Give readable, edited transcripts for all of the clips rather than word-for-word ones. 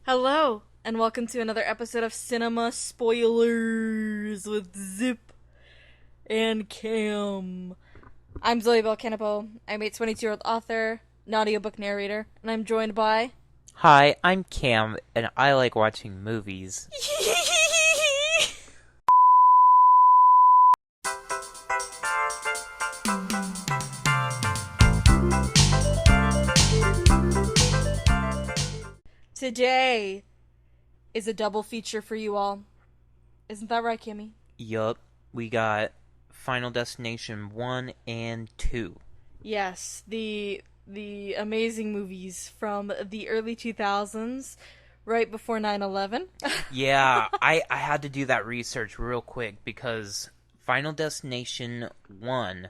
Hello, and welcome to another episode of Cinema Spoilers with Zip and Cam. I'm Zoe Bell-Kanapaux. I'm a 22-year-old author, an audiobook narrator, and I'm joined by... Hi, I'm Cam, and I like watching movies. Today is a double feature for you all. Isn't that right, Kimmy? Yup, we got Final Destination 1 and 2. Yes, the amazing movies from the early 2000s, right before 9/11. Yeah, I had to do that research real quick because Final Destination 1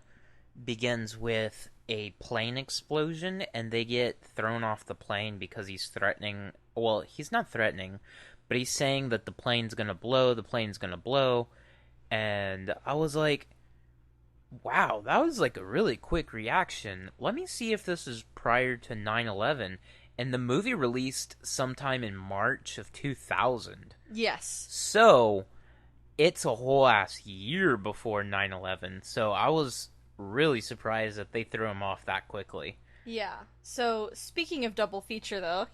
begins with a plane explosion, and they get thrown off the plane because he's threatening... Well, he's not threatening, but he's saying that the plane's gonna blow, and I was like, wow, that was like a really quick reaction. Let me see if this is prior to 9/11. And the movie released sometime in March of 2000. Yes. So, it's a whole ass year before 9/11. So, I was really surprised that they threw him off that quickly. Yeah. So, speaking of double feature, though.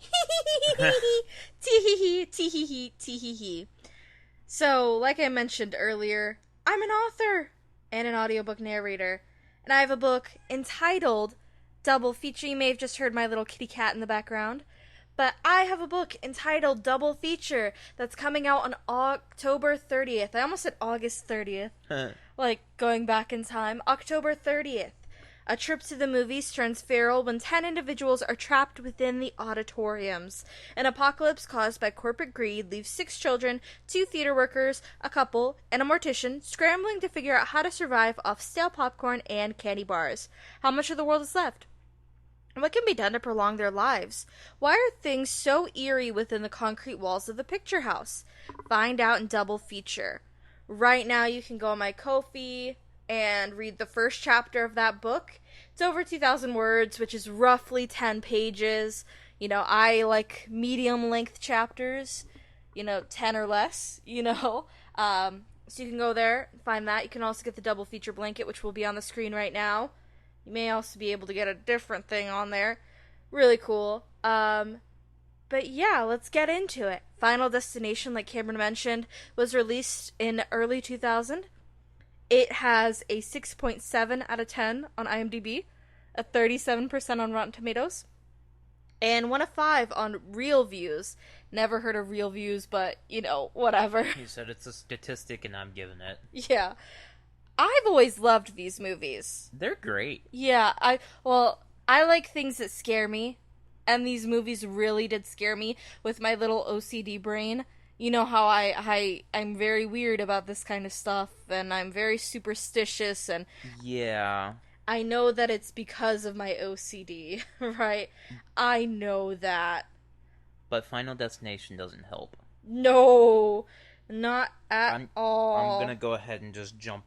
Tee-hee-hee, tee-hee-hee, tee-hee-hee. So, like I mentioned earlier, I'm an author and an audiobook narrator. And I have a book entitled Double Feature. You may have just heard my little kitty cat in the background. But I have a book entitled Double Feature that's coming out on October 30th. I almost said August 30th. Like, going back in time. October 30th. A trip to the movies turns feral when 10 individuals are trapped within the auditoriums. An apocalypse caused by corporate greed leaves 6 children, 2 theater workers, a couple, and a mortician scrambling to figure out how to survive off stale popcorn and candy bars. How much of the world is left? What can be done to prolong their lives? Why are things so eerie within the concrete walls of the picture house? Find out in Double Feature. Right now you can go on my Ko-fi and read the first chapter of that book. It's over 2,000 words, which is roughly 10 pages. You know, I like medium-length chapters, 10 or less, So you can go there and find that. You can also get the Double Feature blanket, which will be on the screen right now. You may also be able to get a different thing on there. Really cool. But yeah, let's get into it. Final Destination, like Cameron mentioned, was released in early 2000. It has a 6.7 out of 10 on IMDb, a 37% on Rotten Tomatoes, and 1 of 5 on Real Views. Never heard of Real Views, but, whatever. You said it's a statistic, and I'm giving it. Yeah. I've always loved these movies. They're great. Yeah, I like things that scare me, and these movies really did scare me with my little OCD brain. You know how I'm very weird about this kind of stuff, and I'm very superstitious, and... Yeah. I know that it's because of my OCD, right? I know that. But Final Destination doesn't help. No, not at all. I'm gonna go ahead and just jump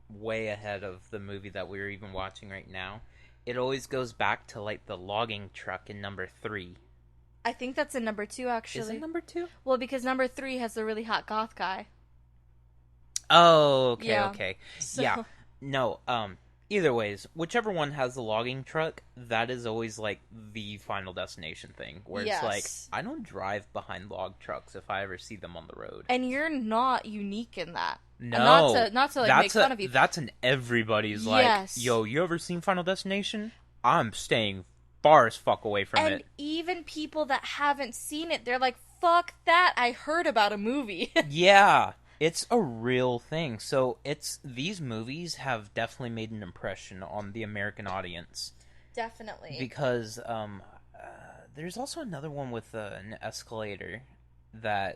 way ahead of the movie that we're even watching right now. It always goes back to, like, the logging truck in number 3. I think that's in number 2, actually. Is it number 2? Well, because number 3 has the really hot goth guy. Oh, okay, yeah. Okay. So... Yeah. No, either ways, whichever one has the logging truck, that is always, like, the Final Destination thing. Where yes. It's like, I don't drive behind log trucks if I ever see them on the road. And you're not unique in that. No. Not to like, make fun of you. That's an everybody's, yes. like, yo, you ever seen Final Destination? I'm staying far as fuck away from it. And even people that haven't seen it, they're like, fuck that, I heard about a movie. Yeah, it's a real thing. So these movies have definitely made an impression on the American audience. Definitely. Because there's also another one with an escalator the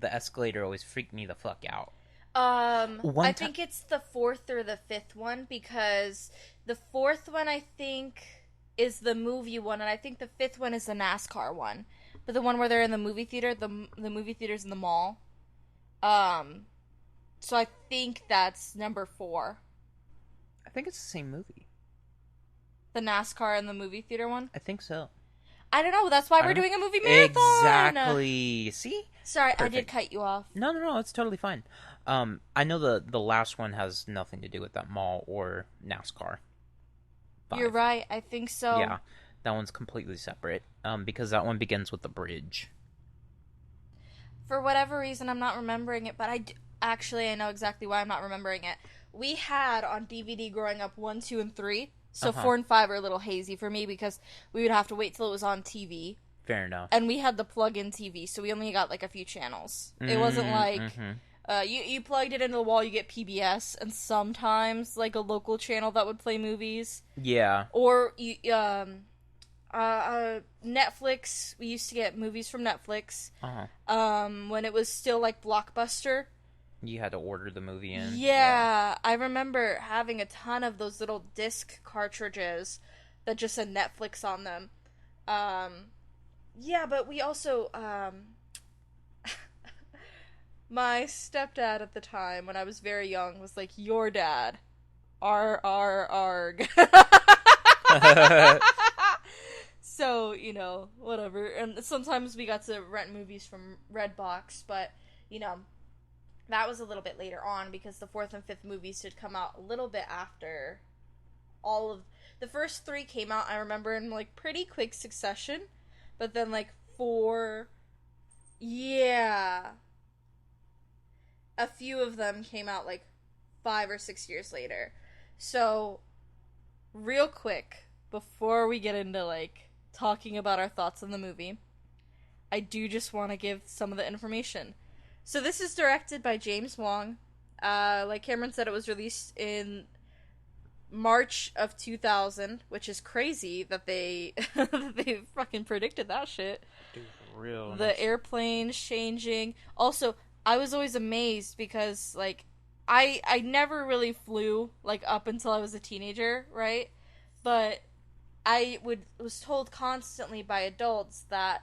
escalator always freaked me the fuck out. I think it's the 4th or the 5th one, because the 4th one, I think, is the movie one, and I think the 5th one is the NASCAR one. but the one where they're in the movie theater, the movie theater's in the mall. So I think that's number 4. I think it's the same movie. The NASCAR and the movie theater one? I think so. I don't know. That's why we're doing a movie marathon. Exactly. See? Sorry, Perfect. I did cut you off. No, it's totally fine. I know the last one has nothing to do with that mall or NASCAR. 5. You're right. I think so. Yeah, that one's completely separate. Because that one begins with the bridge. For whatever reason, I'm not remembering it, but I know exactly why I'm not remembering it. We had on DVD growing up 1, 2, and 3. So 4 and 5 are a little hazy for me because we would have to wait till it was on TV. Fair enough. And we had the plug-in TV, so we only got like a few channels. It wasn't like you plugged it into the wall, you get PBS, and sometimes like a local channel that would play movies. Yeah. Or Netflix. We used to get movies from Netflix. When it was still like Blockbuster. You had to order the movie in. Yeah, I remember having a ton of those little disc cartridges that just said Netflix on them. Yeah, but we also, my stepdad at the time, when I was very young, was like, your dad. Arg. So, whatever. And sometimes we got to rent movies from Redbox, but, that was a little bit later on because the 4th and 5th movies did come out a little bit after all of... The first 3 came out, I remember, in, like, pretty quick succession. But then, like, 4... Yeah. A few of them came out, like, 5 or 6 years later. So, real quick, before we get into, like, talking about our thoughts on the movie, I do just want to give some of the information. So this is directed by James Wong. Like Cameron said, it was released in March of 2000, which is crazy that they they fucking predicted that shit. Dude, real the nice. Airplanes changing. Also, I was always amazed because like I never really flew like up until I was a teenager, right? But I was told constantly by adults that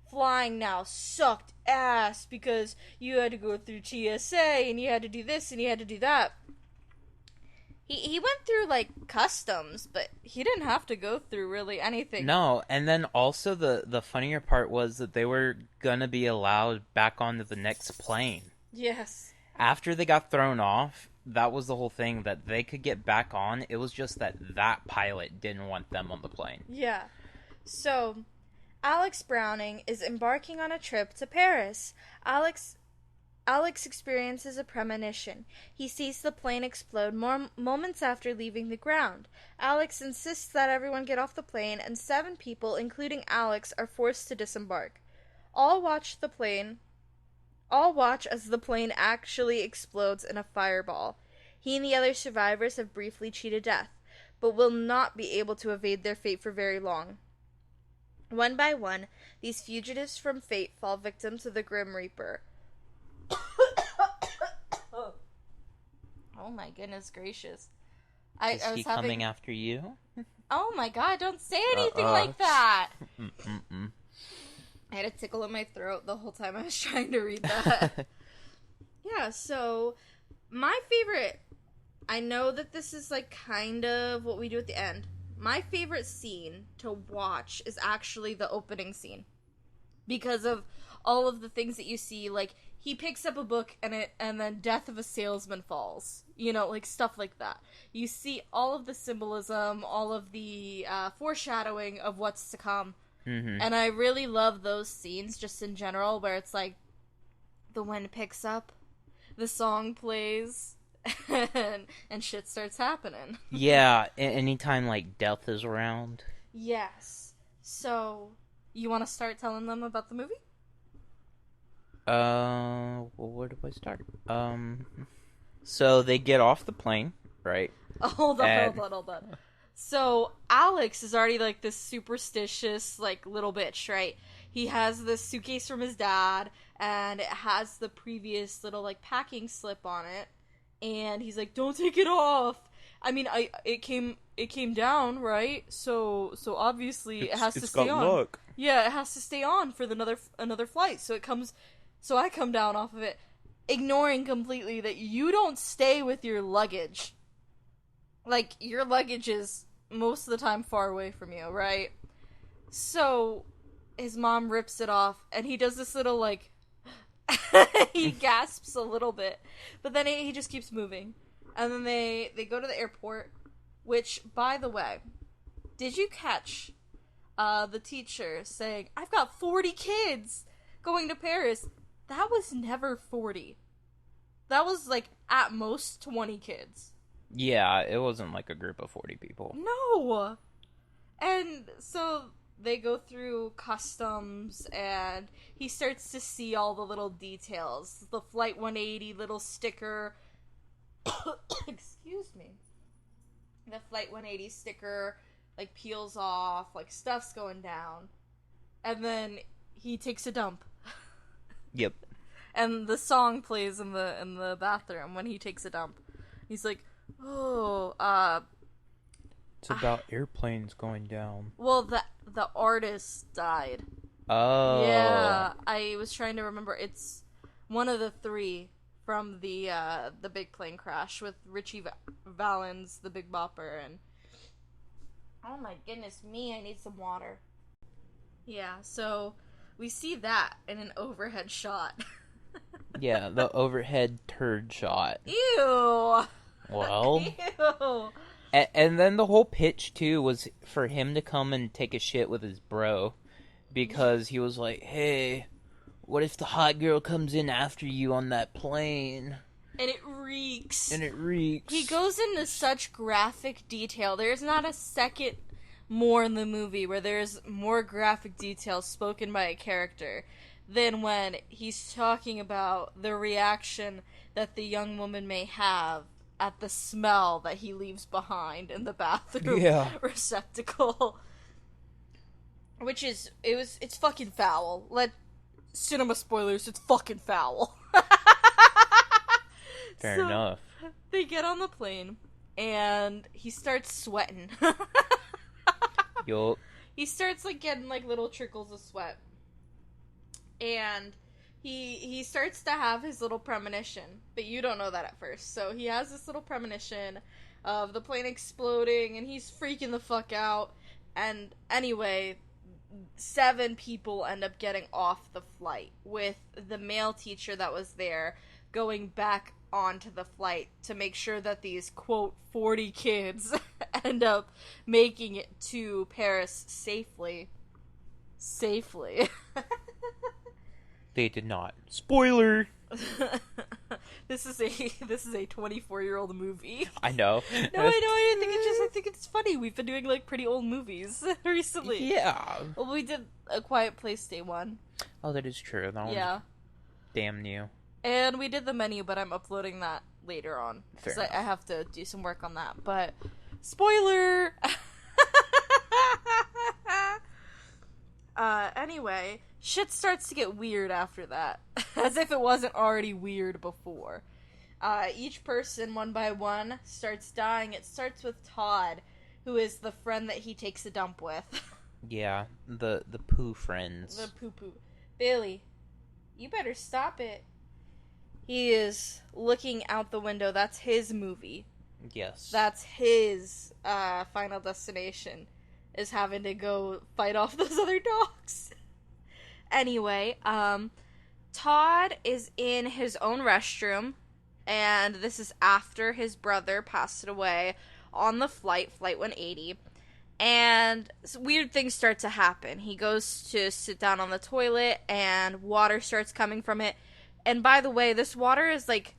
flying now sucked ass because you had to go through TSA and you had to do this and you had to do that. He went through like customs, but he didn't have to go through really anything. No, and then also the funnier part was that they were gonna be allowed back onto the next plane. Yes. After they got thrown off, that was the whole thing, that they could get back on. It was just that pilot didn't want them on the plane. Yeah. So Alex Browning is embarking on a trip to Paris. Alex experiences a premonition. He sees the plane explode moments after leaving the ground. Alex insists that everyone get off the plane, and 7 people, including Alex, are forced to disembark. All watch as the plane actually explodes in a fireball. He and the other survivors have briefly cheated death, but will not be able to evade their fate for very long. One by one, these fugitives from fate fall victim to the Grim Reaper. Oh my goodness gracious. Is he coming after you? Oh my god, don't say anything like that! Mm-mm-mm. I had a tickle in my throat the whole time I was trying to read that. Yeah, so my favorite... I know that this is like kind of what we do at the end. My favorite scene to watch is actually the opening scene. Because of all of the things that you see, like, he picks up a book and then death of a salesman falls. Like stuff like that. You see all of the symbolism, all of the foreshadowing of what's to come. Mm-hmm. And I really love those scenes just in general, where it's like, the wind picks up, the song plays, and shit starts happening. Yeah, anytime, like, death is around. Yes. So, you want to start telling them about the movie? Well, where do I start? So they get off the plane, right? Hold on. So, Alex is already, like, this superstitious, like, little bitch, right? He has this suitcase from his dad, and it has the previous little, like, packing slip on it. And he's like, don't take it off! I mean, it came down, right? So obviously it has to stay on. Got luck. Yeah, it has to stay on for another flight. So I come down off of it, ignoring completely that you don't stay with your luggage. Like, your luggage is most of the time far away from you, right? So his mom rips it off, and he does this little, like, he gasps a little bit, but then he just keeps moving. And then they go to the airport, which, by the way, did you catch the teacher saying, I've got 40 kids going to Paris? That was never 40. That was, like, at most 20 kids. Yeah, it wasn't like a group of 40 people. No! And so they go through customs, and he starts to see all the little details. The Flight 180 little sticker. Excuse me. The Flight 180 sticker, like, peels off, like, stuff's going down. And then he takes a dump. Yep. And the song plays in the bathroom when he takes a dump. He's like, it's about airplanes going down. Well, the artist died. Oh. Yeah, I was trying to remember. It's one of the three from the big plane crash with Richie Valens, the Big Bopper, and oh my goodness me, I need some water. Yeah, so we see that in an overhead shot. Yeah, the overhead turd shot. Ew. Well. Ew. And then the whole pitch, too, was for him to come and take a shit with his bro. Because he was like, hey, what if the hot girl comes in after you on that plane? And it reeks. He goes into such graphic detail. There's not a second more in the movie where there's more graphic detail spoken by a character than when he's talking about the reaction that the young woman may have at the smell that he leaves behind in the bathroom receptacle. Which is, it's fucking foul. Cinema spoilers, it's fucking foul. Fair enough. They get on the plane, and he starts sweating. Yup. He starts, like, getting, like, little trickles of sweat. And he starts to have his little premonition, but you don't know that at first. So he has this little premonition of the plane exploding, and he's freaking the fuck out. And anyway, 7 people end up getting off the flight, with the male teacher that was there going back onto the flight to make sure that these, quote, 40 kids end up making it to Paris safely. They did not. Spoiler! This is a 24-year-old movie. I know. No, I think it's funny. We've been doing, like, pretty old movies recently. Yeah. Well, we did A Quiet Place Day 1. Oh, that is true. That one's damn new. And we did The Menu, but I'm uploading that later on. Because I have to do some work on that. But, spoiler! Anyway, shit starts to get weird after that. As if it wasn't already weird before. Each person, one by one, starts dying. It starts with Todd, who is the friend that he takes a dump with. Yeah, the poo friends. The poo-poo. Billy, you better stop it. He is looking out the window. That's his movie. Yes. That's his final destination, is having to go fight off those other dogs. Anyway, Todd is in his own restroom, and this is after his brother passed away on the Flight 180, and weird things start to happen. He goes to sit down on the toilet, and water starts coming from it, and by the way, this water is, like,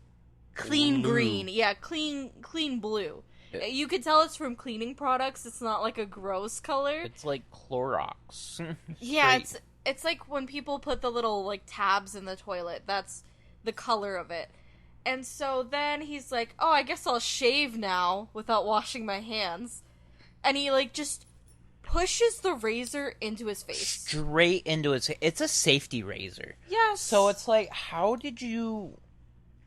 clean blue. Green. Yeah, clean blue. Yeah. You can tell it's from cleaning products. It's not, like, a gross color. It's like Clorox. Yeah, it's like when people put the little, like, tabs in the toilet. That's the color of it. And so then he's like, oh, I guess I'll shave now without washing my hands. And he, like, just pushes the razor into his face. Straight into his face. It's a safety razor. Yes. So it's like, how did you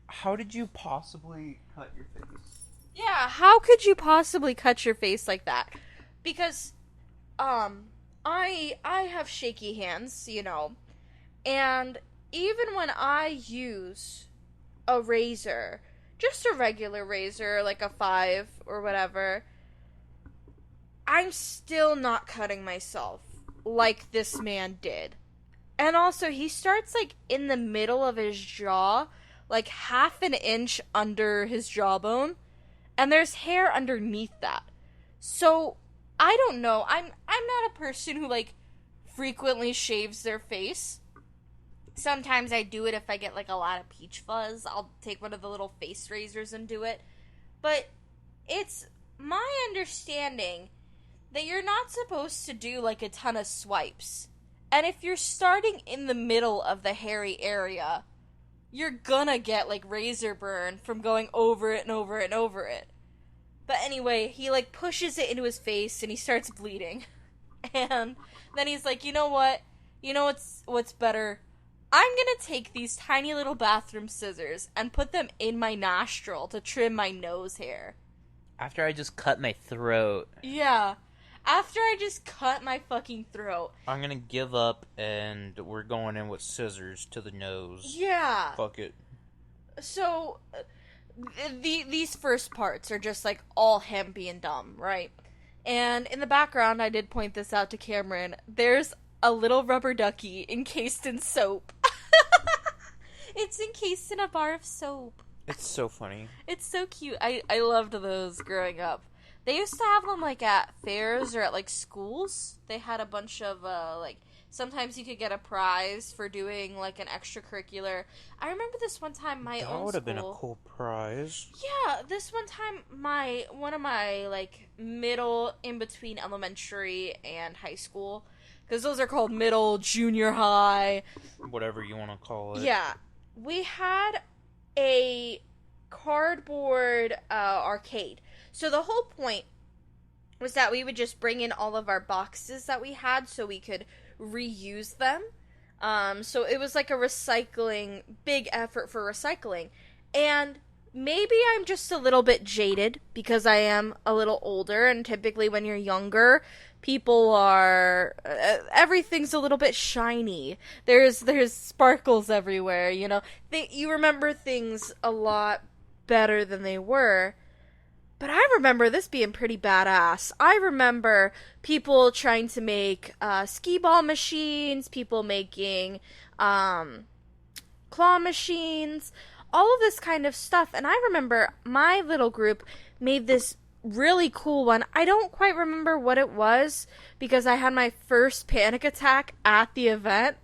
possibly cut your face? Yeah, how could you possibly cut your face like that? Because, I have shaky hands, and even when I use a razor, just a regular razor, like a 5 or whatever, I'm still not cutting myself like this man did. And also, he starts, like, in the middle of his jaw, like, half an inch under his jawbone, and there's hair underneath that. So, I don't know. I'm not a person who, like, frequently shaves their face. Sometimes I do it if I get, like, a lot of peach fuzz. I'll take one of the little face razors and do it. But it's my understanding that you're not supposed to do, like, a ton of swipes. And if you're starting in the middle of the hairy area, you're gonna get, like, razor burn from going over it and over it and over it. But anyway, he, like, pushes it into his face and he starts bleeding. And then he's like, you know what? You know what's better? I'm gonna take these tiny little bathroom scissors and put them in my nostril to trim my nose hair. After I just cut my throat. Yeah. After I just cut my fucking throat. I'm gonna give up and we're going in with scissors to the nose. Yeah. Fuck it. So, these first parts are just, like, all him being dumb, right? And in the background, I did point this out to Cameron, there's a little rubber ducky encased in soap. It's encased in a bar of soap. It's so funny. It's so cute. I loved those growing up. They used to have them, like, at fairs or at, like, schools. They had a bunch of, like, sometimes you could get a prize for doing, like, an extracurricular. I remember this one time my own school. That would have been a cool prize. Yeah, this one time one of my, like, middle, in between elementary and high school, because those are called middle, junior high. Whatever you want to call it. Yeah. We had a cardboard arcade. So the whole point was that we would just bring in all of our boxes that we had so we could reuse them. So it was like a big effort for recycling. And maybe I'm just a little bit jaded because I am a little older, and typically when you're younger, people are everything's a little bit shiny. There's sparkles everywhere, you remember things a lot better than they were. But I remember this being pretty badass. I remember people trying to make skee ball machines, people making claw machines, all of this kind of stuff. And I remember my little group made this really cool one. I don't quite remember what it was because I had my first panic attack at the event.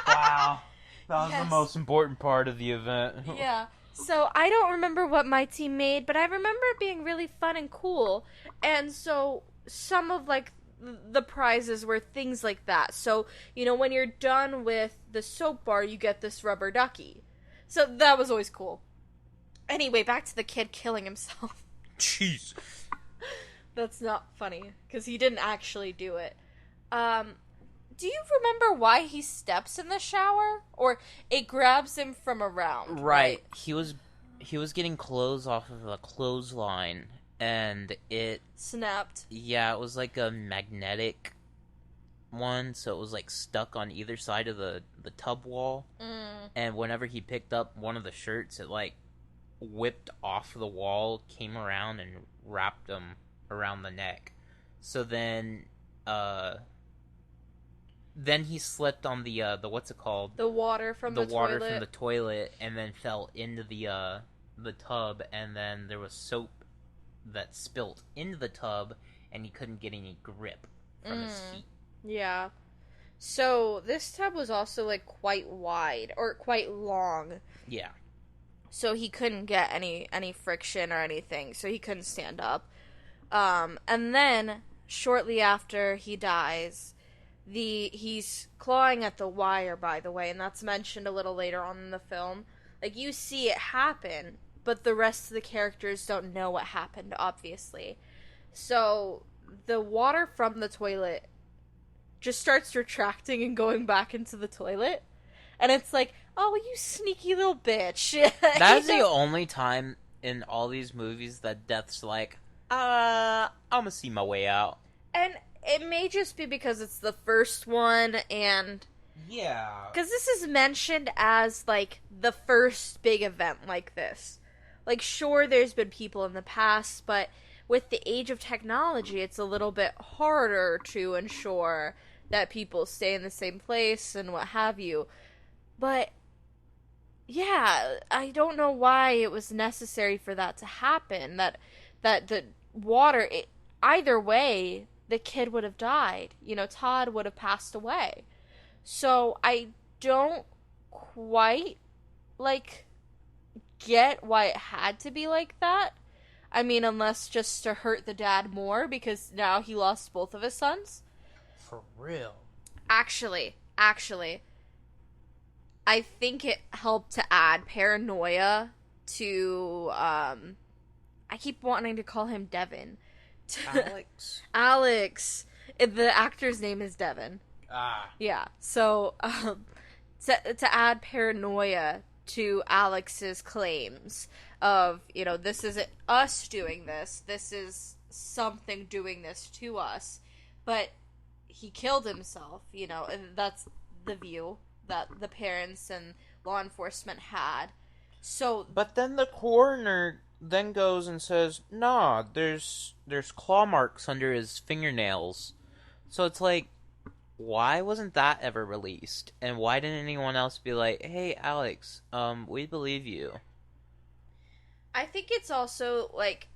Wow. That was the most important part of the event. Yeah. So I don't remember what my team made, but I remember it being really fun and cool. And so some of, like, the prizes were things like that. So, when you're done with the soap bar, you get this rubber ducky. So that was always cool. Anyway, back to the kid killing himself. Jeez. That's not funny, because he didn't actually do it. Do you remember why he steps in the shower? Or it grabs him from around, right? He was getting clothes off of a clothesline, and it snapped. Yeah, it was like a magnetic one, so it was like stuck on either side of the tub wall. And whenever he picked up one of the shirts, it like whipped off the wall, came around, and wrapped him around the neck. So then he slipped on the what's it called? The water from the water toilet. from the toilet, and then fell into the tub, and then there was soap that spilt into the tub, and he couldn't get any grip from his feet. Yeah. So this tub was also, like, quite wide or quite long. Yeah. So he couldn't get any friction or anything, so he couldn't stand up. And then shortly after he dies, he's clawing at the wire, by the way, and that's mentioned a little later on in the film. Like, you see it happen, but the rest of the characters don't know what happened, obviously. So the water from the toilet just starts retracting and going back into the toilet. And it's like, oh, you sneaky little bitch. That's the only time in all these movies that Death's like, I'm gonna see my way out. And it may just be because it's the first one, and Yeah. because this is mentioned as, like, the first big event like this. Like, sure, there's been people in the past, but with the age of technology, it's a little bit harder to ensure that people stay in the same place and what have you. But, yeah, I don't know why it was necessary for that to happen. That the water, either way, the kid would have died. You know, Todd would have passed away. So I don't quite, like, get why it had to be like that. I mean, unless just to hurt the dad more because now he lost both of his sons. For real. Actually, I think it helped to add paranoia to, I keep wanting to call him Devin. Alex? Alex. The actor's name is Devin. Ah. Yeah. So, to add paranoia to Alex's claims of, you know, this isn't us doing this, this is something doing this to us, but he killed himself, you know, and that's the view that the parents and law enforcement had. So, But then the coroner then goes and says, "Nah, there's claw marks under his fingernails." So it's like, why wasn't that ever released? And why didn't anyone else be like, "Hey, Alex, we believe you." I think it's also, like,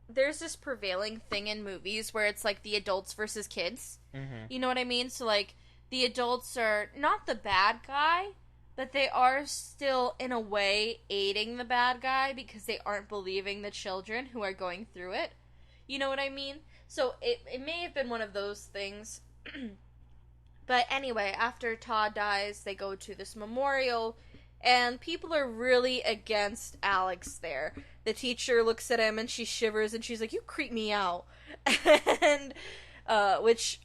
there's this prevailing thing in movies where it's, like, the adults versus kids. Mm-hmm. You know what I mean? So, like, the adults are not the bad guy, but they are still, in a way, aiding the bad guy because they aren't believing the children who are going through it. You know what I mean? So, it may have been one of those things. But anyway, after Todd dies, they go to this memorial, and people are really against Alex there. The teacher looks at him and she shivers and she's like, "You creep me out." And, which,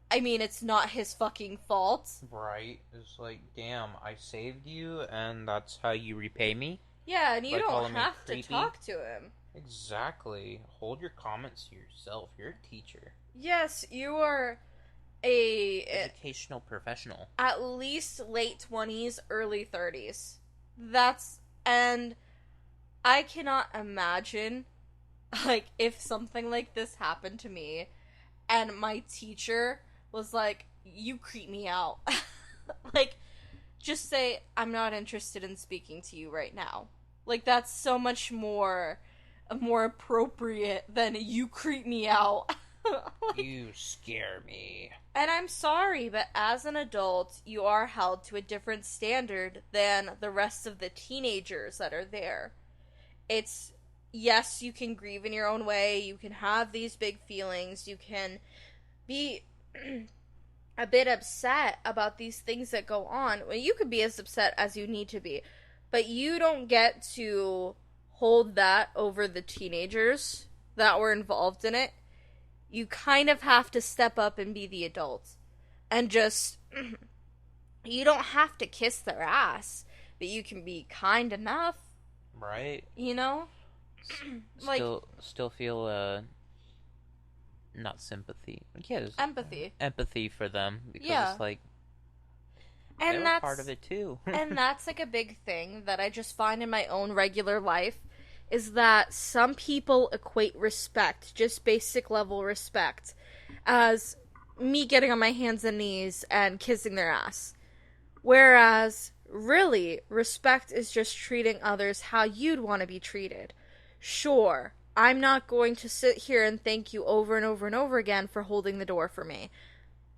I mean, it's not his fucking fault. Right. It's like, damn, I saved you, and that's how you repay me? Yeah, and you By don't calling me have to creepy? talk to him. Exactly. Hold your comments to yourself. You're a teacher. Yes, you are a Educational professional. at least late 20s, early 30s. And I cannot imagine, like, if something like this happened to me and my teacher was like, "You creep me out." Like, just say, "I'm not interested in speaking to you right now." Like, that's so much more appropriate than "You creep me out." Like, You scare me. and I'm sorry, but as an adult, you are held to a different standard than the rest of the teenagers that are there. It's, yes, you can grieve in your own way, you can have these big feelings, you can be a bit upset about these things that go on. Well, you could be as upset as you need to be, but you don't get to hold that over the teenagers that were involved in it. You kind of have to step up and be the adult. And just, you don't have to kiss their ass, but you can be kind enough, Right? you know? Like, Still feel, not sympathy. Yeah, empathy. empathy for them. Because Yeah. it's like, they And were that's part of it too. and that's like a big thing that I just find in my own regular life is that some people equate respect, just basic level respect, as me getting on my hands and knees and kissing their ass. Whereas, really, respect is just treating others how you'd want to be treated. Sure, I'm not going to sit here and thank you over and over and over again for holding the door for me.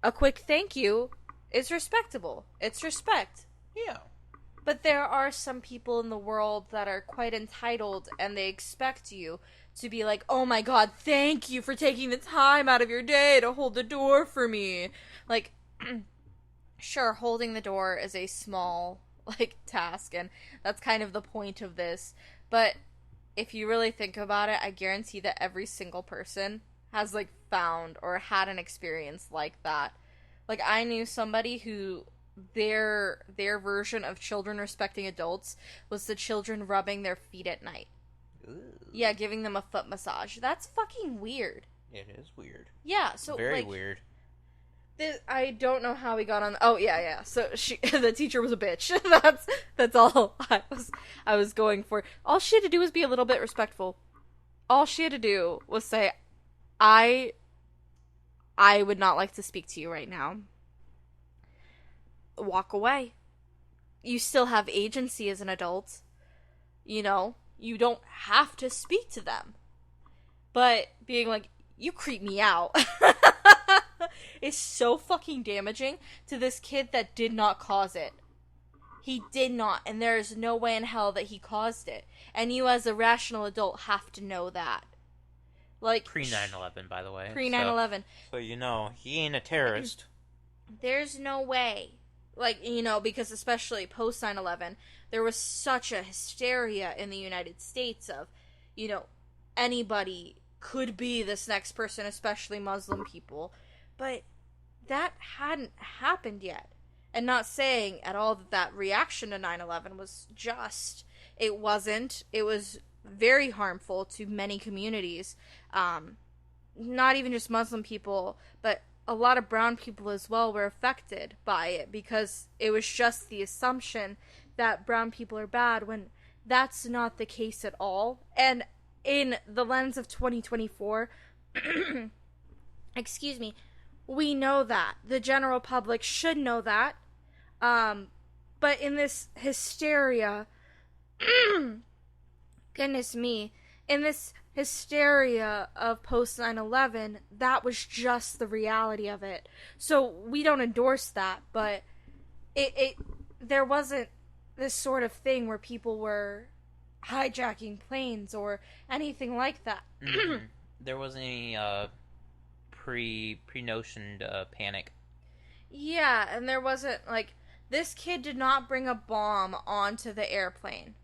A quick thank you is respectable. It's respect. Yeah. But there are some people in the world that are quite entitled and they expect you to be like, "Oh my god, thank you for taking the time out of your day to hold the door for me." Like, sure, holding the door is a small, like, task, and that's kind of the point of this. But if you really think about it, I guarantee that every single person has, like, found or had an experience like that. Like, I knew somebody who their version of children respecting adults was the children rubbing their feet at night. Ooh. Yeah, giving them a foot massage. That's fucking weird. It is weird. Yeah, so Very like, weird. I don't know how we got on. Oh yeah. So the teacher was a bitch. That's all I was going for. All she had to do was be a little bit respectful. All she had to do was say, "I would not like to speak to you right now. Walk away. You still have agency as an adult. You know, you don't have to speak to them." But being like, "You creep me out," is so fucking damaging to this kid that did not cause it. He did not, and there is no way in hell that he caused it. And you, as a rational adult, have to know that. Like, Pre 9/11, by the way. Pre 9/11. So you know he ain't a terrorist. There's no way. Like, you know, because especially post 9/11, there was such a hysteria in the United States of, you know, anybody could be this next person, especially Muslim people. But that hadn't happened yet. And not saying at all that that reaction to 9/11 was just. It wasn't. It was very harmful to many communities. Not even just Muslim people, but a lot of brown people as well were affected by it because it was just the assumption that brown people are bad when that's not the case at all. And in the lens of 2024, excuse me, we know that. The general public should know that. But in this hysteria, goodness me, in this hysteria of post 9/11, that was just the reality of it. So we don't endorse that, but there wasn't this sort of thing where people were hijacking planes or anything like that. Mm-hmm. There wasn't any pre-notioned panic. Yeah, and there wasn't like this kid did not bring a bomb onto the airplane.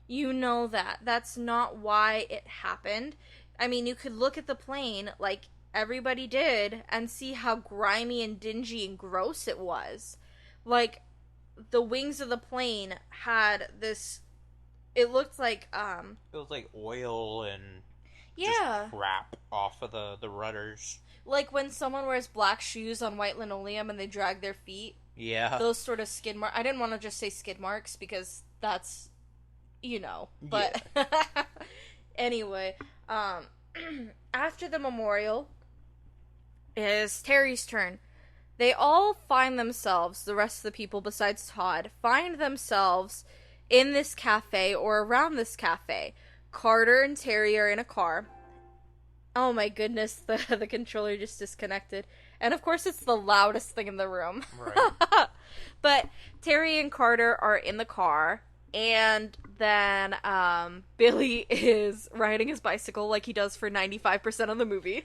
You know that. That's not why it happened. I mean, you could look at the plane like everybody did and see how grimy and dingy and gross it was. Like, the wings of the plane had this. It looked like, It was like oil and yeah, just crap off of the rudders. like when someone wears black shoes on white linoleum and they drag their feet. Yeah. Those sort of skid marks. I didn't want to just say skid marks because that's, you know, but yeah. Anyway, after the memorial is Terry's turn. They all find themselves, the rest of the people besides Todd, find themselves in this cafe or around this cafe. Carter and Terry are in a car. Oh my goodness, the controller just disconnected. And of course it's the loudest thing in the room. Right. But Terry and Carter are in the car. And then Billy is riding his bicycle like he does for 95% of the movie.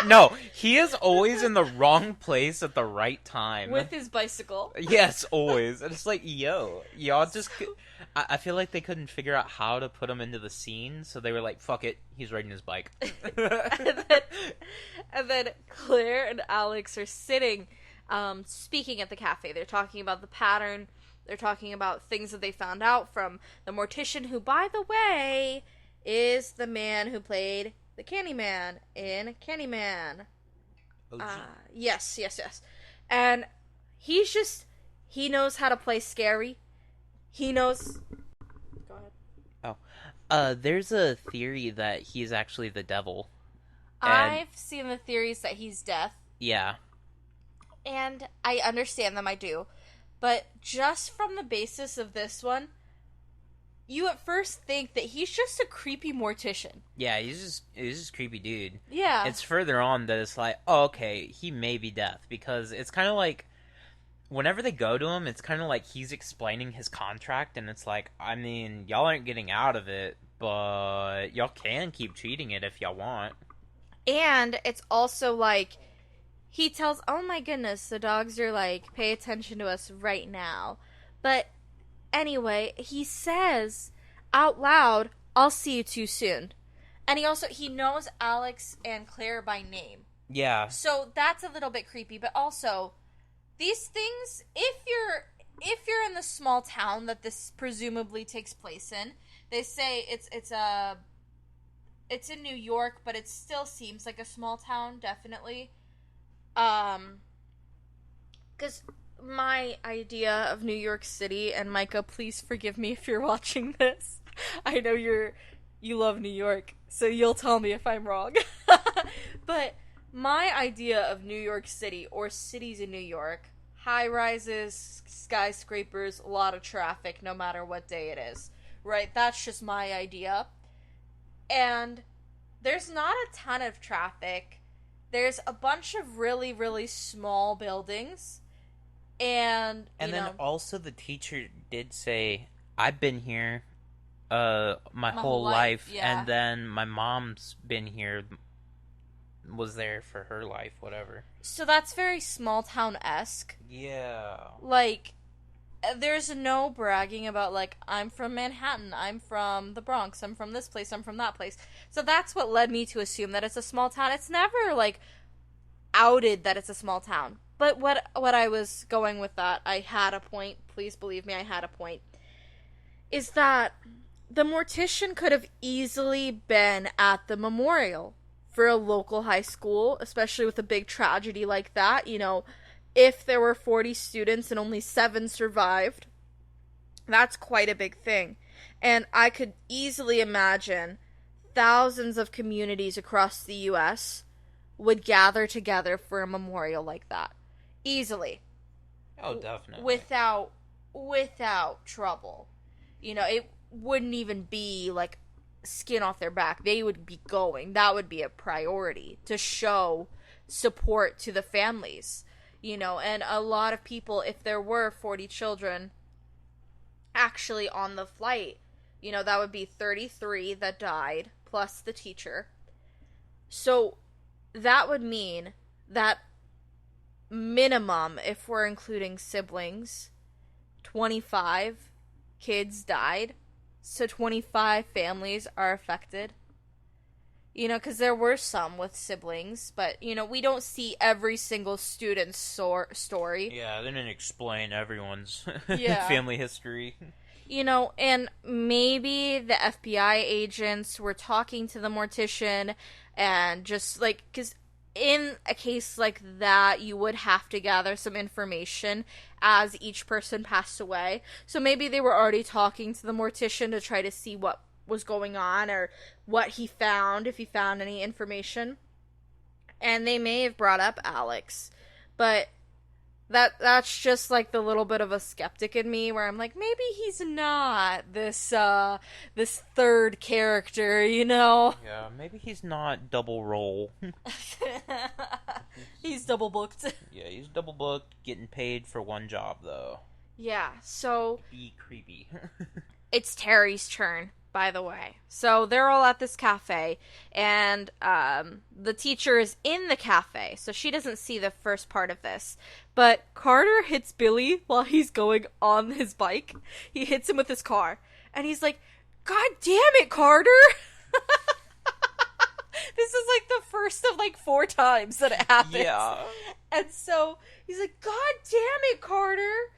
No, he is always in the wrong place at the right time. With his bicycle. Yes, always. And it's like, yo, y'all just... I feel like they couldn't figure out how to put him into the scene, so they were like, fuck it, he's riding his bike. and then Claire and Alex are sitting, speaking at the cafe. They're talking about the pattern. They're talking about things that they found out from the mortician, who, by the way, is the man who played the Candyman in Candyman. Yes. And he knows how to play scary. He knows... Go ahead. Oh. There's a theory that he's actually the devil. I've seen the theories that he's death. Yeah. And I understand them, I do. But just from the basis of this one, you at first think that he's just a creepy mortician. Yeah, he's just a creepy dude. Yeah. It's further on that it's like, oh, okay, he may be death. Because it's kind of like, whenever they go to him, it's kind of like he's explaining his contract, and it's like, I mean, y'all aren't getting out of it, but y'all can keep cheating it if y'all want. And it's also like, he tells, oh my goodness, the dogs are like, pay attention to us right now. But anyway, he says out loud, I'll see you too soon. And he knows Alex and Claire by name. Yeah. So that's a little bit creepy, but also, these things, if you're in the small town that this presumably takes place in, they say it's a it's in New York, but it still seems like a small town, definitely. Um, because my idea of New York City, and Micah, please forgive me if you're watching this. I know you love New York, so you'll tell me if I'm wrong. But my idea of New York City, or cities in New York, high rises, skyscrapers, a lot of traffic no matter what day it is. Right? That's just my idea. And there's not a ton of traffic. There's a bunch of really, really small buildings. And then also the teacher did say, I've been here my whole whole life, life, yeah. and then my mom's been here, was there for her life, whatever. So that's very small town-esque. Yeah. Like, there's no bragging about, like, I'm from Manhattan, I'm from the Bronx, I'm from this place, I'm from that place. So that's what led me to assume that it's a small town. It's never, like, outed that it's a small town. But what I was going with that, I had a point, please believe me, I had a point, is that the mortician could have easily been at the memorial for a local high school, especially with a big tragedy like that. You know, if there were 40 students and only 7 survived, that's quite a big thing. And I could easily imagine thousands of communities across the U.S. would gather together for a memorial like that. Easily. Oh, definitely. Without trouble. You know, it wouldn't even be like skin off their back. They would be going. That would be a priority to show support to the families. You know, and a lot of people, if there were 40 children actually on the flight, you know, that would be 33 that died, plus the teacher. So that would mean that minimum, if we're including siblings, 25 kids died. So 25 families are affected. You know, because there were some with siblings, but, you know, we don't see every single student's story. Yeah, they didn't explain everyone's Yeah. family history. You know, and maybe the FBI agents were talking to the mortician and just, like, because in a case like that, you would have to gather some information as each person passed away. So maybe they were already talking to the mortician to try to see what was going on or what he found, if he found any information. And they may have brought up Alex, but that's just like the little bit of a skeptic in me where I'm like, maybe he's not this third character, you know? Yeah, maybe he's not double role. He's double booked. Yeah, he's double booked, getting paid for one job though. Yeah, so Be creepy. it's Terry's turn, by the way. So they're all at this cafe, and the teacher is in the cafe, so she doesn't see the first part of this. But Carter hits Billy while he's going on his bike. He hits him with his car, and he's like, "God damn it, Carter!" This is like the first of like 4 times that it happens. Yeah. And so he's like, "God damn it, Carter!"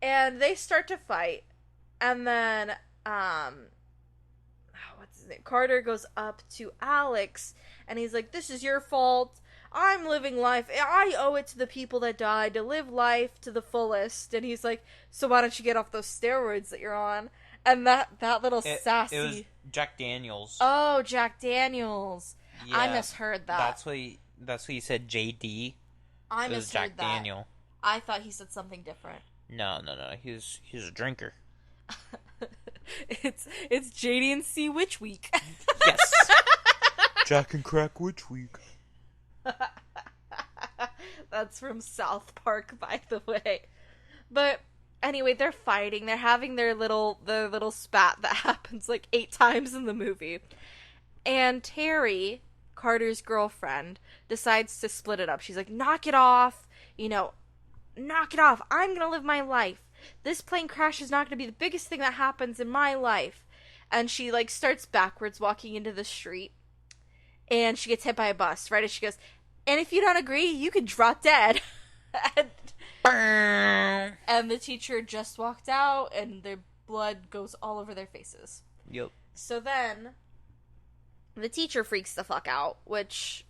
And they start to fight, and then what's his name? Carter goes up to Alex, and he's like, "This is your fault. I'm living life. I owe it to the people that died to live life to the fullest." And he's like, "So why don't you get off those steroids that you're on?" And that little sassy. It was Jack Daniels. Oh, Jack Daniels. Yeah, I misheard that. That's what he said. JD. I It was misheard Jack that. Daniel. I thought he said something different. No. He's a drinker. It's JD and C Witch Week. Yes. Jack and Crack Witch Week. That's from South Park, by the way. But anyway, they're fighting. They're having their little spat that happens like 8 times in the movie. And Terry, Carter's girlfriend, decides to split it up. She's like, "Knock it off. You know, knock it off. I'm gonna live my life. This plane crash is not gonna be the biggest thing that happens in my life." And she like starts backwards walking into the street. And she gets hit by a bus, right? And she goes, "And if you don't agree, you can drop dead." And the teacher just walked out, and their blood goes all over their faces. Yep. So then, The teacher freaks the fuck out, which,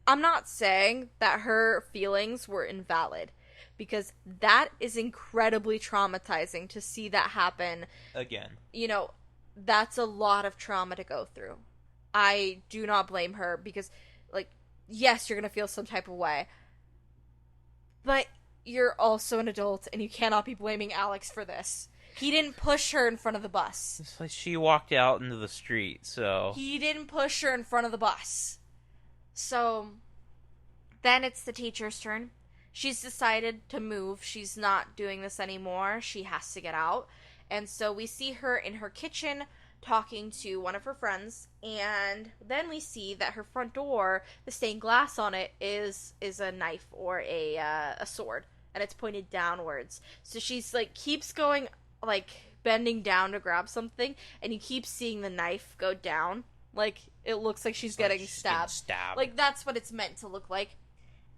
I'm not saying that her feelings were invalid, because that is incredibly traumatizing to see that happen. Again. That's a lot of trauma to go through. I do not blame her because, yes, you're going to feel some type of way. But you're also an adult and you cannot be blaming Alex for this. He didn't push her in front of the bus. It's like she walked out into the street, so... He didn't push her in front of the bus. So, then it's the teacher's turn. She's decided to move. She's not doing this anymore. She has to get out. And so we see her in her kitchen talking to one of her friends, and then we see that her front door, the stained glass on it, is a knife or a sword, and it's pointed downwards. So she's, keeps going, bending down to grab something, and you keep seeing the knife go down. It looks like she's getting stabbed. That's what it's meant to look like.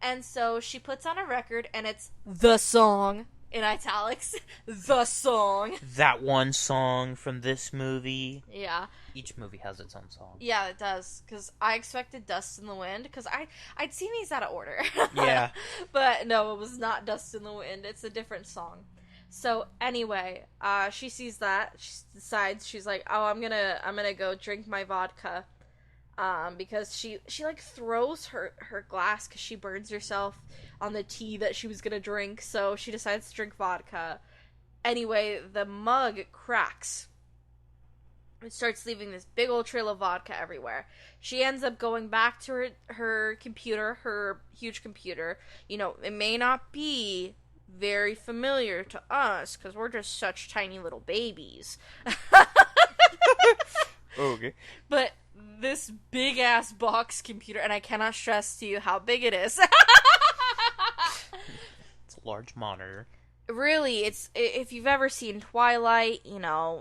And so she puts on a record, and it's the song. In italics, the song. That one song from this movie. Yeah. Each movie has its own song. Yeah, it does. Because I expected Dust in the Wind, because I'd seen these out of order. Yeah. But no, it was not Dust in the Wind. It's a different song. So anyway, she sees that. She decides, she's like, oh, I'm gonna go drink my vodka. Because she throws her glass because she burns herself on the tea that she was gonna drink, so she decides to drink vodka. Anyway, the mug cracks. It starts leaving this big old trail of vodka everywhere. She ends up going back to her computer, her huge computer. It may not be very familiar to us, because we're just such tiny little babies. Okay. But this big ass box computer, and I cannot stress to you how big it is. It's a large monitor. Really, it's, if you've ever seen Twilight,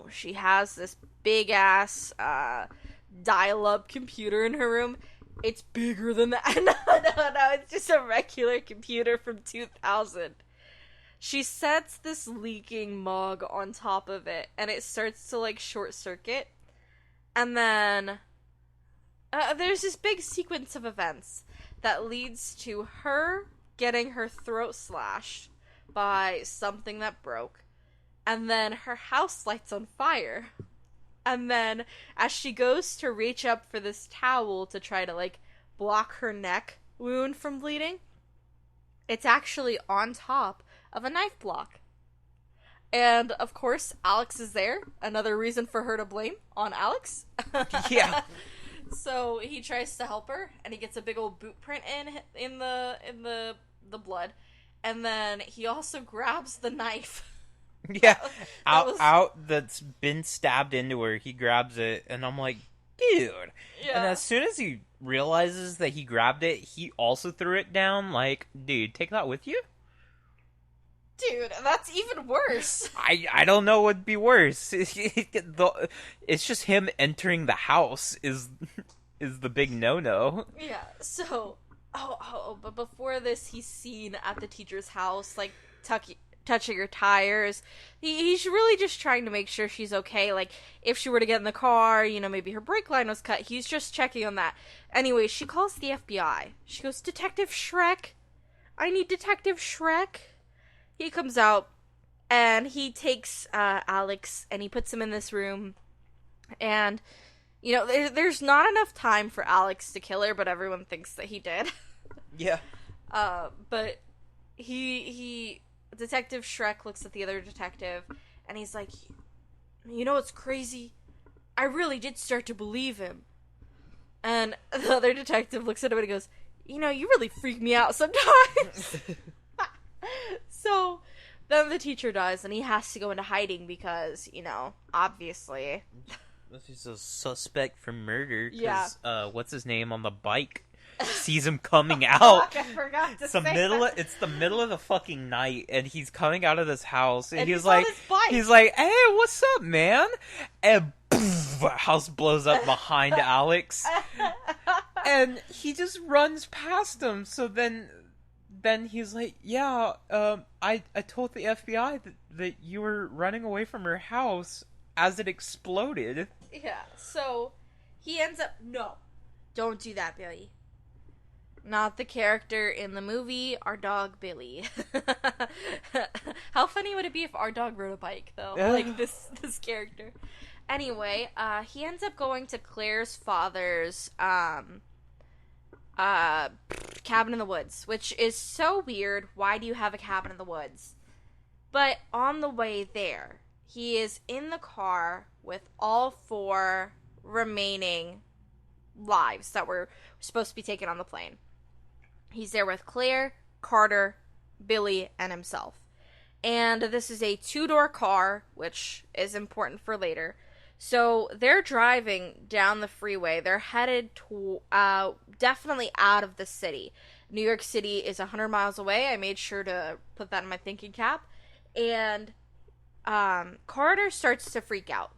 she has this big ass dial-up computer in her room. It's bigger than that. No, it's just a regular computer from 2000. She sets this leaking mug on top of it, and it starts to short circuit. And then there's this big sequence of events that leads to her getting her throat slashed by something that broke. And then her house lights on fire. And then as she goes to reach up for this towel to try to block her neck wound from bleeding, it's actually on top of a knife block. And, of course, Alex is there. Another reason for her to blame on Alex. Yeah. So he tries to help her, and he gets a big old boot print in the blood. And then he also grabs the knife. Yeah. That's been stabbed into her. He grabs it, and I'm like, dude. Yeah. And as soon as he realizes that he grabbed it, he also threw it down. Dude, take that with you? Dude, that's even worse. I don't know what would be worse. It's just him entering the house is the big no-no. Yeah, so... but before this, he's seen at the teacher's house, touching her tires. He's really just trying to make sure she's okay. If she were to get in the car, maybe her brake line was cut. He's just checking on that. Anyway, she calls the FBI. She goes, Detective Shrek? I need Detective Shrek. He comes out, and he takes Alex, and he puts him in this room, and, there's not enough time for Alex to kill her, but everyone thinks that he did. Yeah. But Detective Shrek looks at the other detective, and he's like, what's crazy? I really did start to believe him. And the other detective looks at him and he goes, you really freak me out sometimes. So, then the teacher dies, and he has to go into hiding because, obviously. He's a suspect for murder. Yeah. What's his name on the bike? Sees him coming out. Fuck, I forgot to it's the say middle. that. It's the middle of the fucking night, and he's coming out of this house, and he's on his bike. he's like, "Hey, what's up, man?" And poof, house blows up behind Alex, and he just runs past him. So then he's like, "Yeah, I told the FBI that you were running away from her house as it exploded." Yeah, so he ends up... No. Don't do that, Billy. Not the character in the movie, our dog, Billy. How funny would it be if our dog rode a bike, though? Like, this character. Anyway, he ends up going to Claire's father's, cabin in the woods, which is so weird. Why do you have a cabin in the woods? But on the way there, he is in the car with all 4 remaining lives that were supposed to be taken on the plane. He's there with Claire, Carter, Billy, and himself. And this is a 2-door car, which is important for later. So they're driving down the freeway. They're headed to definitely out of the city. New York City is 100 miles away. I made sure to put that in my thinking cap. And Carter starts to freak out.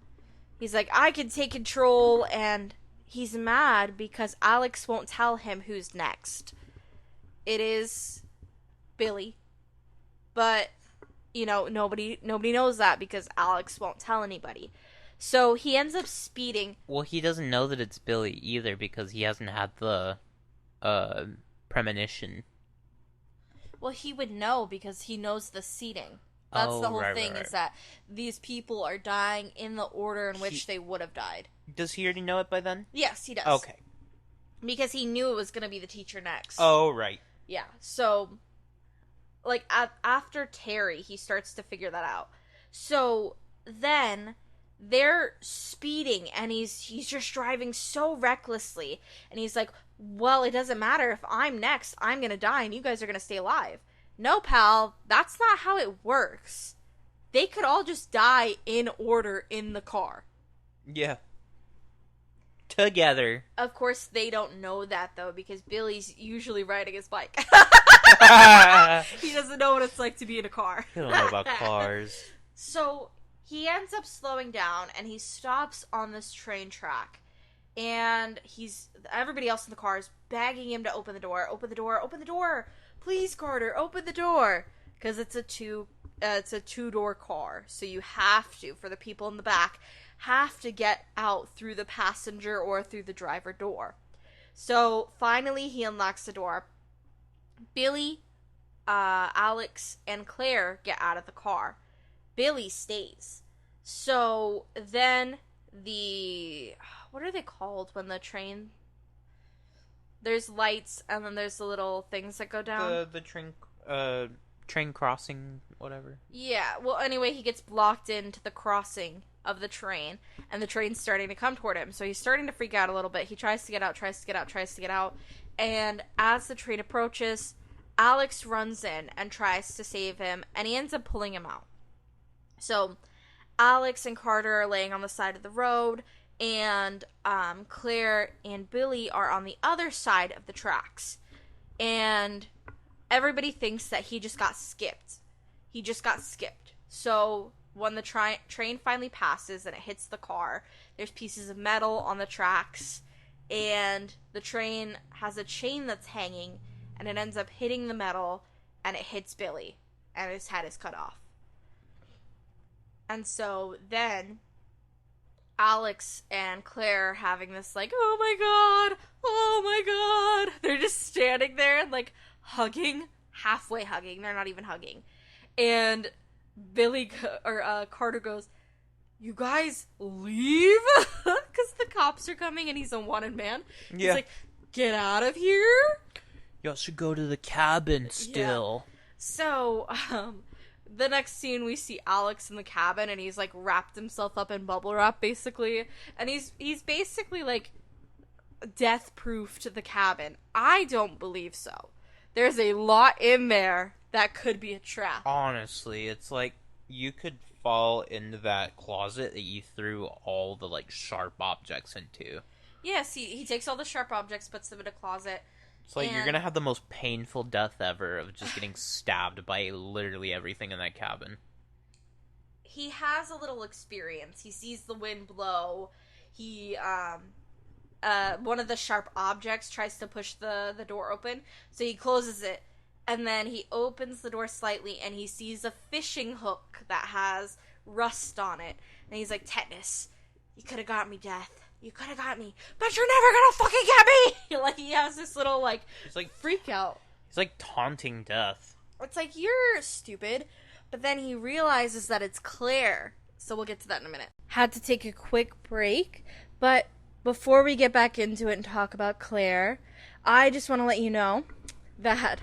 He's like, I can take control, and he's mad because Alex won't tell him who's next. It is Billy. But, you know, nobody knows that because Alex won't tell anybody. So he ends up speeding. Well, he doesn't know that it's Billy either because he hasn't had the premonition. Well, he would know because he knows the seating. That's the whole thing, right. Is that these people are dying in the order in which they would have died. Does he already know it by then? Yes, he does. Okay. Because he knew it was going to be the teacher next. Oh, right. Yeah, so, like, after Terry, he starts to figure that out. So, then, they're speeding, and he's just driving so recklessly, and he's like, well, it doesn't matter, if I'm next, I'm gonna die, and you guys are gonna stay alive. No, pal, that's not how it works. They could all just die in order in the car. Yeah. Together. Of course, they don't know that, though, because Billy's usually riding his bike. He doesn't know what it's like to be in a car. He don't know about cars. So, he ends up slowing down, and he stops on this train track. And everybody else in the car is begging him to open the door. Open the door, open the door! Please, Carter, open the door! Because it's a 2-door car. So you have to, for the people in the back, have to get out through the passenger or through the driver door. So, finally, he unlocks the door. Billy, Alex, and Claire get out of the car. Billy stays. So, then what are they called when the train... There's lights, and then there's the little things that go down. The train crossing, whatever. Yeah, well, anyway, he gets blocked into the crossing of the train, and the train's starting to come toward him, so he's starting to freak out a little bit. He tries to get out, and as the train approaches, Alex runs in and tries to save him, and he ends up pulling him out. So, Alex and Carter are laying on the side of the road, and Claire and Billy are on the other side of the tracks. And everybody thinks that he just got skipped. So when the train finally passes and it hits the car, there's pieces of metal on the tracks, and the train has a chain that's hanging, and it ends up hitting the metal, and it hits Billy, and his head is cut off. And so then Alex and Claire are having this, like, oh my god, they're just standing there and, like, halfway hugging, they're not even hugging, and Carter goes, you guys leave? Because the cops are coming and he's a wanted man. Yeah. He's like, get out of here? Y'all should go to the cabin still. Yeah. So, the next scene we see Alex in the cabin, and he's, like, wrapped himself up in bubble wrap, basically. And he's basically, like, death-proofed the cabin. I don't believe so. There's a lot in there that could be a trap. Honestly, it's like, you could fall into that closet that you threw all the, like, sharp objects into. Yes, he takes all the sharp objects, puts them in a closet. It's like, you're gonna have the most painful death ever of just getting stabbed by literally everything in that cabin. He has a little experience. He sees the wind blow. He, one of the sharp objects tries to push the door open, so he closes it, and then he opens the door slightly, and he sees a fishing hook that has rust on it, and he's like, tetanus. You could have got me, Death. you could have got me, but you're never gonna fucking get me! Like, he has this little, like, It's like freak out. He's like taunting death. It's like, you're stupid. But then he realizes that it's Claire. So we'll get to that in a minute. Had to take a quick break. But before we get back into it and talk about Claire, I just want to let you know that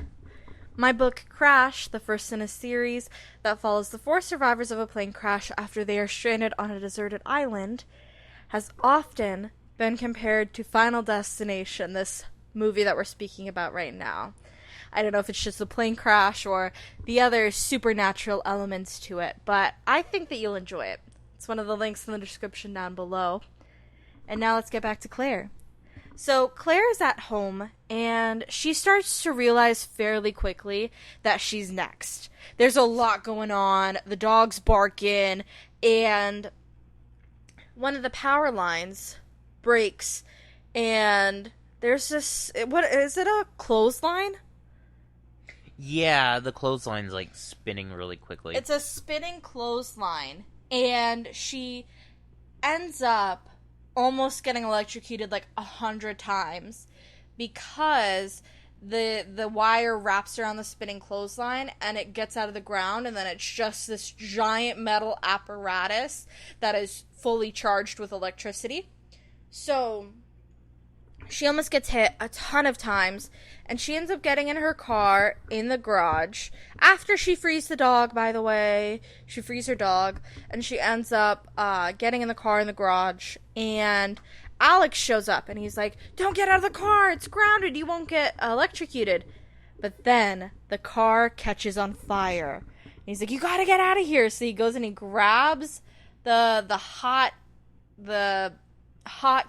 my book, Crash, the first in a series that follows the 4 survivors of a plane crash after they are stranded on a deserted island, has often been compared to Final Destination, this movie that we're speaking about right now. I don't know if it's just the plane crash or the other supernatural elements to it, but I think that you'll enjoy it. It's one of the links in the description down below. And now let's get back to Claire. So Claire is at home, and she starts to realize fairly quickly that she's next. There's a lot going on. The dog's barking, and one of the power lines breaks, and there's this... What is it, a clothesline? Yeah, the clothesline's like spinning really quickly. It's a spinning clothesline, and she ends up almost getting electrocuted like 100 times because the wire wraps around the spinning clothesline and it gets out of the ground, and then it's just this giant metal apparatus that is fully charged with electricity. So she almost gets hit a ton of times, and she ends up getting in her car in the garage. After she frees the dog, by the way. She frees her dog, and she ends up getting in the car in the garage, and Alex shows up, and he's like, don't get out of the car, it's grounded, you won't get electrocuted. But then the car catches on fire. And he's like, you gotta get out of here. So he goes and he grabs the hot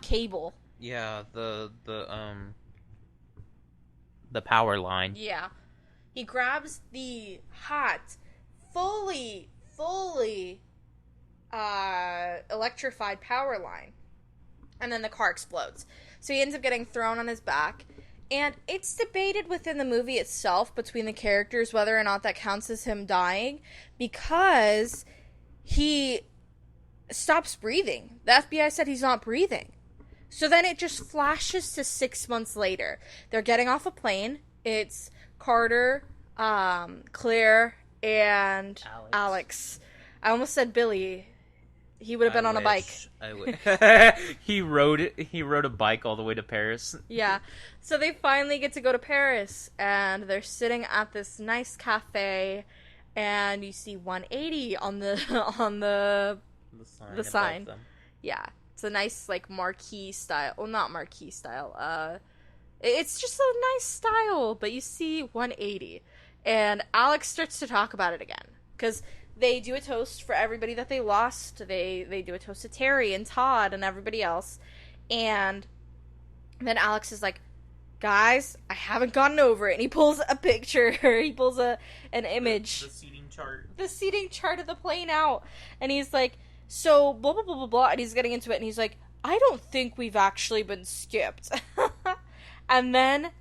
cable. Yeah, the power line. Yeah. He grabs the hot, fully electrified power line. And then the car explodes. So he ends up getting thrown on his back. And it's debated within the movie itself between the characters whether or not that counts as him dying, because he stops breathing. The FBI said he's not breathing. So then it just flashes to 6 months later. They're getting off a plane. It's Carter, Claire, and Alex. I almost said Billy. He would have been on a bike. I would. He rode a bike all the way to Paris. Yeah. So they finally get to go to Paris, and they're sitting at this nice cafe, and you see 180 on the sign. Yeah. It's a nice, like, marquee style. Well, not marquee style. It's just a nice style, but you see 180. And Alex starts to talk about it again. Because they do a toast for everybody that they lost. They do a toast to Terry and Todd and everybody else. And then Alex is like, guys, I haven't gotten over it. And he pulls a picture. He pulls an image. The seating chart. The seating chart of the plane out. And he's like, so, blah, blah, blah, blah, blah, and he's getting into it, and he's like, I don't think we've actually been skipped. And then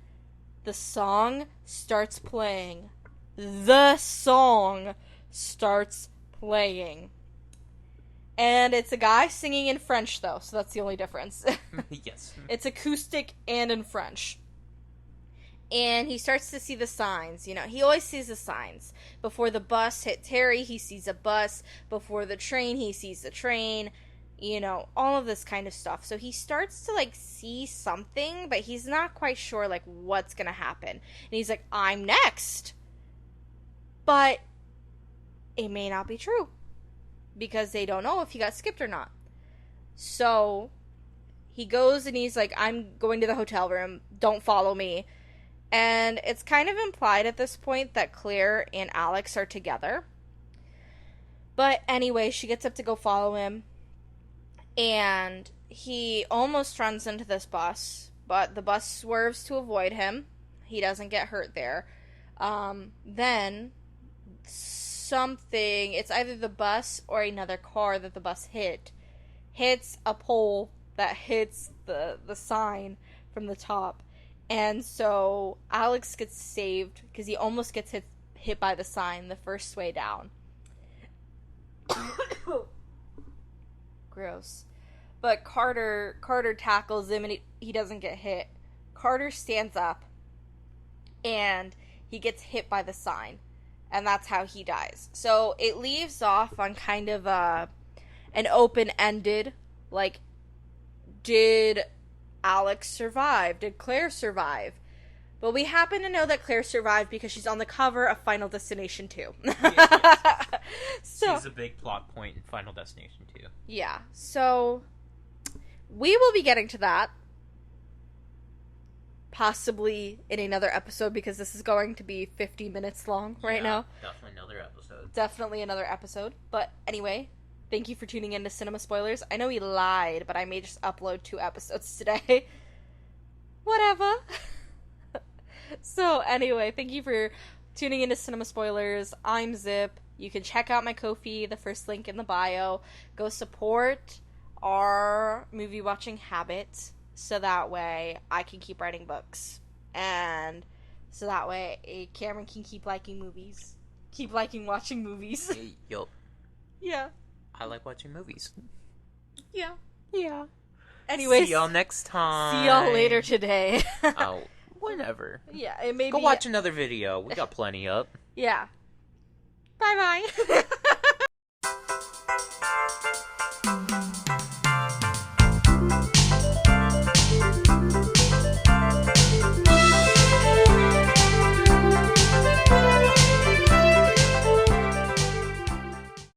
the song starts playing. The song starts playing. And it's a guy singing in French, though, so that's the only difference. Yes. It's acoustic and in French. And he starts to see the signs. You know, he always sees the signs. Before the bus hit Terry, he sees a bus. Before the train, he sees the train. You know, all of this kind of stuff. So he starts to, like, see something, but he's not quite sure, like, what's gonna happen. And he's like, I'm next. But it may not be true. Because they don't know if he got skipped or not. So he goes and he's like, I'm going to the hotel room. Don't follow me. And it's kind of implied at this point that Claire and Alex are together. But anyway, she gets up to go follow him. And he almost runs into this bus. But the bus swerves to avoid him. He doesn't get hurt there. Then something, it's either the bus or another car that the bus hits a pole that hits the sign from the top. And so Alex gets saved because he almost gets hit by the sign the first way down. Gross. But Carter tackles him, and he doesn't get hit. Carter stands up, and he gets hit by the sign, and that's how he dies. So it leaves off on kind of an open-ended, like, did Alex survive? Did Claire survive? But we happen to know that Claire survived because she's on the cover of Final Destination 2. Yes. So, she's a big plot point in Final Destination 2. yeah, so we will be getting to that possibly in another episode, because this is going to be 50 minutes long right now. Definitely another episode. Definitely another episode. But anyway, thank you for tuning in to Cinema Spoilers. I know we lied, but I may just upload 2 episodes today. Whatever. So anyway, thank you for tuning into Cinema Spoilers. I'm Zip. You can check out my Ko-fi, the first link in the bio. Go support our movie watching habit, so that way I can keep writing books. And so that way Cameron can keep liking movies. Keep liking watching movies. Yup. Yeah. I like watching movies. Yeah. Yeah. Anyways. See y'all next time. See y'all later today. Oh, whenever. Yeah, it may Go be... watch another video. We got plenty up. Yeah. Bye-bye.